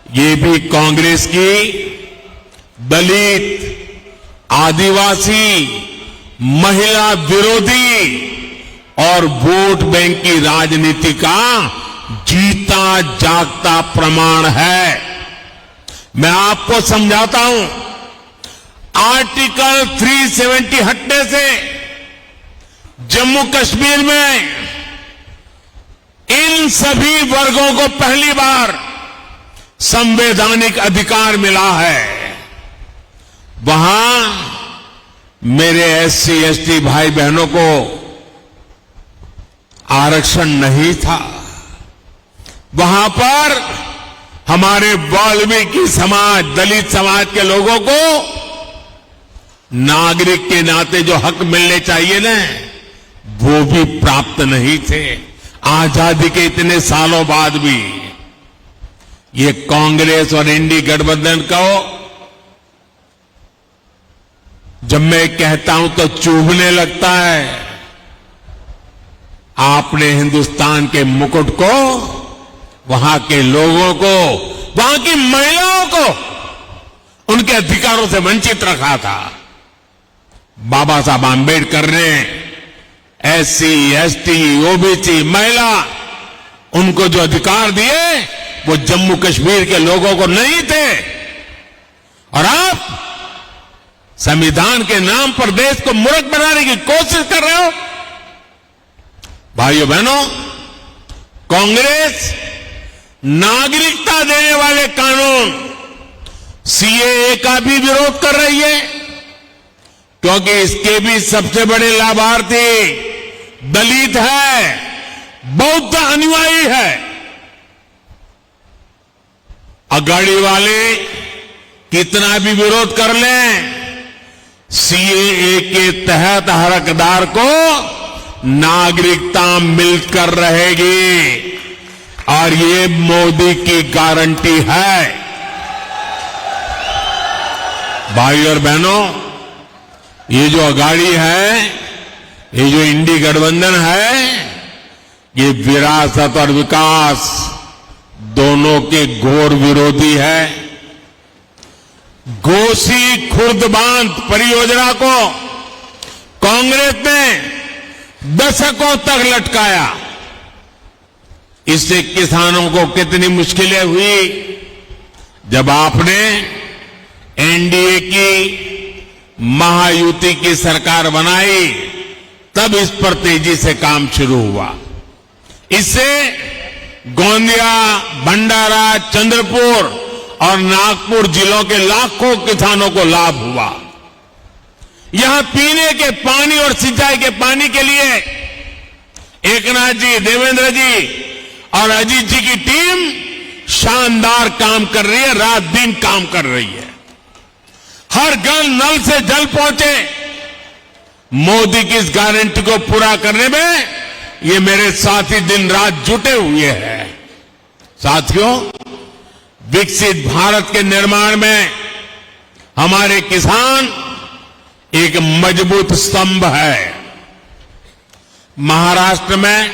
ये भी कांग्रेस की दलित, आदिवासी, महिला विरोधी और वोट बैंक की राजनीति का जीता जागता प्रमाण है। मैं आपको समझाता हूं, आर्टिकल 370 हटने से जम्मू कश्मीर में इन सभी वर्गों को पहली बार संवैधानिक अधिकार मिला है। वहां मेरे एससी एसटी भाई बहनों को आरक्षण नहीं था। वहां पर हमारे वाल्मीकि समाज, दलित समाज के लोगों को नागरिक के नाते जो हक मिलने चाहिए ना, वो भी प्राप्त नहीं थे। आजादी के इतने सालों बाद भी ये कांग्रेस और इंडी गठबंधन को जब मैं कहता हूं तो चुभने लगता है। आपने हिंदुस्तान के मुकुट को, वहां के लोगों को, वहां की महिलाओं को उनके अधिकारों से वंचित रखा था। बाबा साहब आंबेडकर ने एससी, एसटी, ओबीसी, महिला, उनको जो अधिकार दिए वो जम्मू कश्मीर के लोगों को नहीं थे। और आप संविधान के नाम पर देश को मूर्ख बनाने की कोशिश कर रहे हो। भाइयों बहनों, कांग्रेस नागरिकता देने वाले कानून सीएए का भी विरोध कर रही है, क्योंकि इसके भी सबसे बड़े लाभार्थी दलित है, बौद्ध अनुयायी है। अगाड़ी वाले कितना भी विरोध कर लें, सीएए के तहत हर हकदार को नागरिकता मिलकर रहेगी और ये मोदी की गारंटी है। भाई और बहनों, ये जो अगाड़ी है, ये जो इंडी गठबंधन है, ये विरासत और विकास दोनों के घोर विरोधी है। घोसी खुर्द बांध परियोजना को कांग्रेस ने दशकों तक लटकाया। इससे किसानों को कितनी मुश्किलें हुई। जब आपने एनडीए की महायुति की सरकार बनाई, तब इस पर तेजी से काम शुरू हुआ। इससे गोंदिया, भंडारा, चंद्रपुर और नागपुर जिलों के लाखों किसानों को लाभ हुआ। यहां पीने के पानी और सिंचाई के पानी के लिए एकनाथ जी, देवेंद्र जी और अजीत जी की टीम शानदार काम कर रही है, रात दिन काम कर रही है। हर घर नल से जल पहुंचे, मोदी की इस गारंटी को पूरा करने में ये मेरे साथी दिन रात जुटे हुए हैं। साथियों, विकसित भारत के निर्माण में हमारे किसान एक मजबूत स्तंभ है। महाराष्ट्र में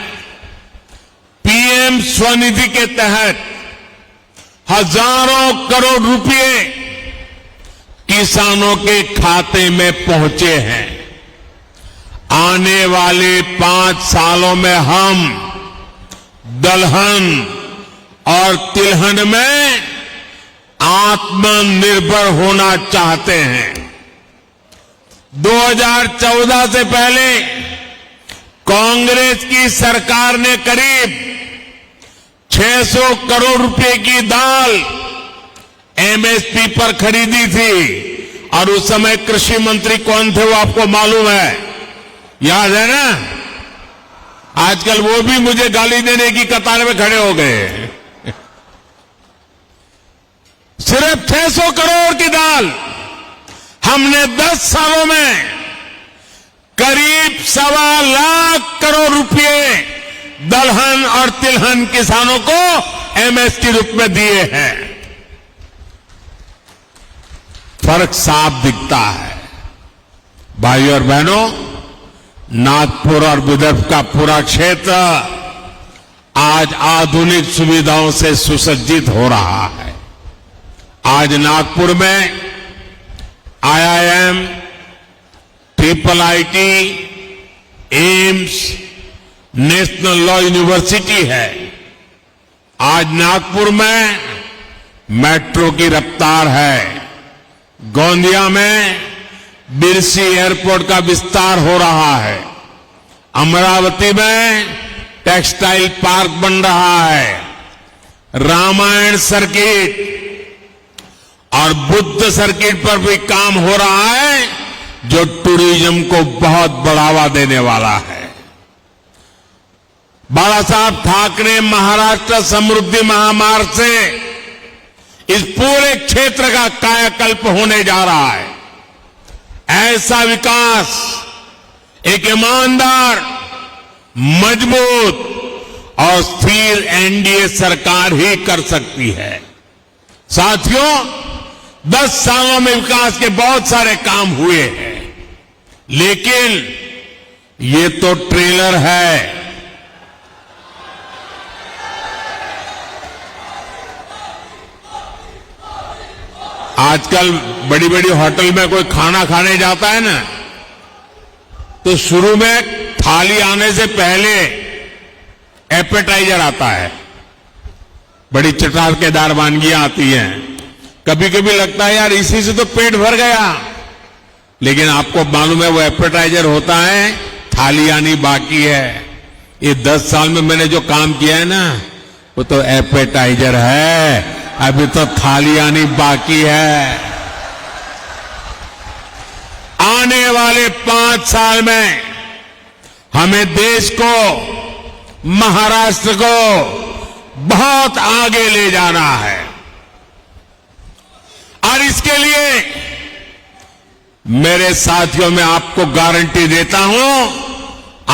पीएम स्वनिधि के तहत हजारों करोड़ रुपए किसानों के खाते में पहुंचे हैं। आने वाले 5 सालों में हम दलहन और तिलहन में आत्मनिर्भर होना चाहते हैं। 2014 से पहले कांग्रेस की सरकार ने करीब 600 करोड़ रुपए की दाल एमएसपी पर खरीदी थी और उस समय कृषि मंत्री कौन थे वो आपको मालूम है, याद है ना? आजकल वो भी मुझे गाली देने की कतार में खड़े हो गए। सिर्फ 600 करोड़ की दाल हमने 10 सालों में करीब 1.25 लाख करोड़ रुपए दलहन और तिलहन किसानों को एमएसपी रूप में दिए हैं। फर्क साफ दिखता है। भाइयों और बहनों, नागपुर और विदर्भ का पूरा क्षेत्र आज आधुनिक सुविधाओं से सुसज्जित हो रहा है। आज नागपुर में IIM, IIIT, AIIMS, national law university है। आज नागपुर में मेट्रो की रफ्तार है। गोंदिया में बिरसी एयरपोर्ट का विस्तार हो रहा है। अमरावती में टेक्सटाइल पार्क बन रहा है। रामायण सर्किट और बुद्ध सर्किट पर भी काम हो रहा है, जो टूरिज्म को बहुत बढ़ावा देने वाला है। बाला साहब ठाकरे महाराष्ट्र समृद्धि महामार्ग से इस पूरे क्षेत्र का कायाकल्प होने जा रहा है। ऐसा विकास एक ईमानदार, मजबूत और स्थिर एनडीए सरकार ही कर सकती है। साथियों, 10 सालों में विकास के बहुत सारे काम हुए हैं, लेकिन ये तो ट्रेलर है। आजकल बड़ी बड़ी होटल में कोई खाना खाने जाता है ना, तो शुरू में थाली आने से पहले एपेटाइजर आता है। बड़ी चटाकेदार वानगियां आती हैं। कभी कभी लगता है यार इसी से तो पेट भर गया, लेकिन आपको मालूम है वो एपेटाइजर होता है, थाली आनी बाकी है। ये 10 साल में मैंने जो काम किया है ना, वो तो एपेटाइजर है, अभी तो थाली आनी बाकी है। आने वाले 5 साल में हमें देश को, महाराष्ट्र को बहुत आगे ले जाना है, और इसके लिए मेरे साथियों, मैं आपको गारंटी देता हूं,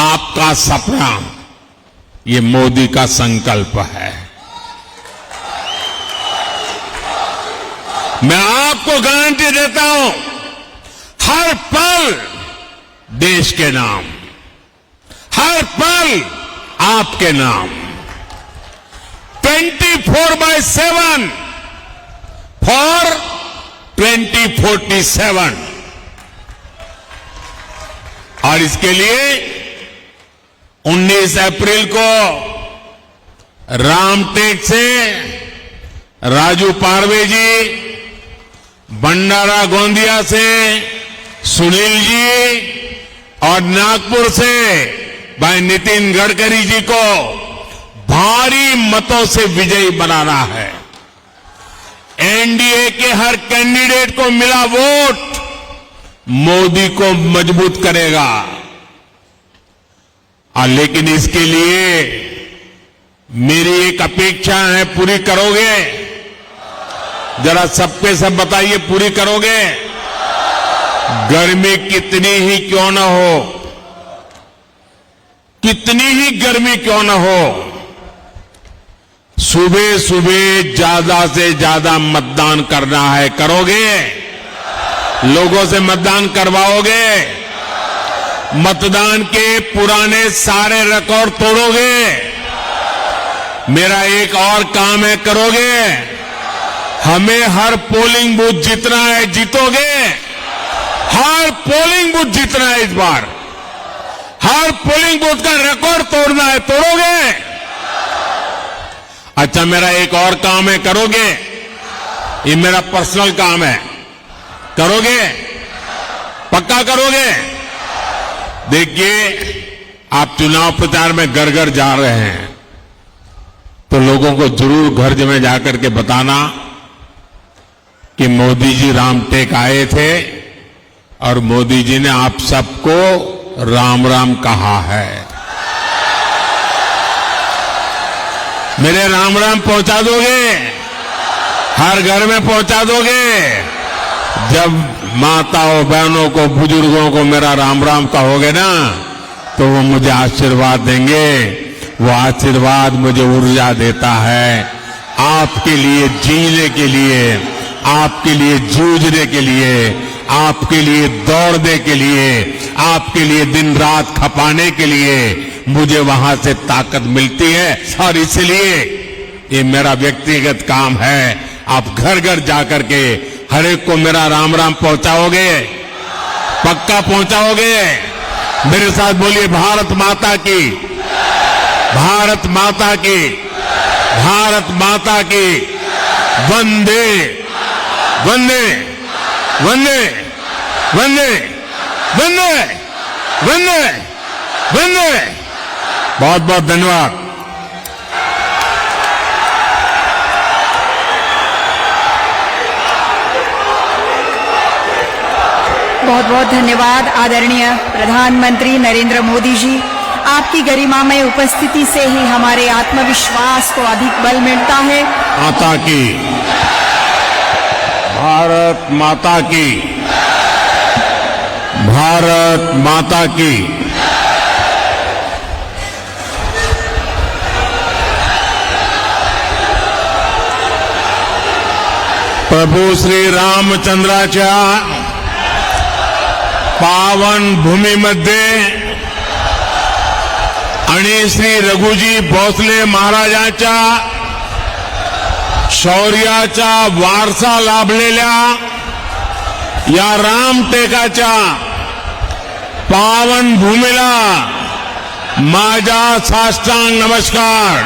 आपका सपना ये मोदी का संकल्प है। मैं आपको गारंटी देता हूं, हर पल देश के नाम, हर पल आपके नाम, 24/7 फॉर 2047। और इसके लिए 19 अप्रैल को रामटेक से राजू पारवे जी, भंडारा गोंदिया से सुनील जी और नागपुर से भाई नितिन गडकरी जी को भारी मतों से विजयी बनाना है। एनडीए के हर कैंडिडेट को मिला वोट मोदी को मजबूत करेगा। और लेकिन इसके लिए मेरी एक अपेक्षा है, पूरी करोगे? जरा सबके सब बताइए, पूरी करोगे? गर्मी कितनी ही क्यों न हो, कितनी ही गर्मी क्यों न हो, सुबह सुबह ज्यादा से ज्यादा मतदान करना है। करोगे? लोगों से मतदान करवाओगे? मतदान के पुराने सारे रिकॉर्ड तोड़ोगे? मेरा एक और काम है, करोगे? हमें हर पोलिंग बूथ जीतना है, जीतोगे? हर पोलिंग बूथ जीतना है इस बार, हर पोलिंग बूथ का रिकॉर्ड तोड़ना है, तोड़ोगे? अच्छा, मेरा एक और काम है, करोगे? ये मेरा पर्सनल काम है, करोगे? पक्का करोगे? देखिए, आप चुनाव प्रचार में घर घर जा रहे हैं, तो लोगों को जरूर घर में जाकर के बताना कि मोदी जी रामटेक आए थे और मोदी जी ने आप सबको राम राम कहा है। मेरे राम राम पहुंचा दोगे? हर घर में पहुंचा दोगे? जब माताओं बहनों को बुजुर्गों को मेरा राम राम कहोगे ना तो वो मुझे आशीर्वाद देंगे। वो आशीर्वाद मुझे ऊर्जा देता है आपके लिए जीने के लिए, आपके लिए जूझने के लिए, आपके लिए दौड़ने के लिए, आपके लिए दिन रात खपाने के लिए मुझे वहां से ताकत मिलती है। और इसलिए ये मेरा व्यक्तिगत काम है। आप घर घर जाकर के हर एक को मेरा राम राम पहुंचाओगे? पक्का पहुंचाओगे? मेरे साथ बोलिए भारत माता की, भारत माता की, भारत माता की। वंदे वंदे वंदे वंदे वंदे वंदे वंदे। बहुत बहुत धन्यवाद। बहुत बहुत धन्यवाद आदरणीय प्रधानमंत्री नरेंद्र मोदी जी। आपकी गरिमामय उपस्थिति से ही हमारे आत्मविश्वास को अधिक बल मिलता है। माता की, भारत माता की, भारत माता की। प्रभू श्री रामचंद्राच्या पावन भूमीमध्ये आणि श्री रघुजी भोसले महाराजांच्या शौर्याचा वारसा लाभलेल्या या रामटेकाच्या पावन भूमीला माझा साष्टांग नमस्कार।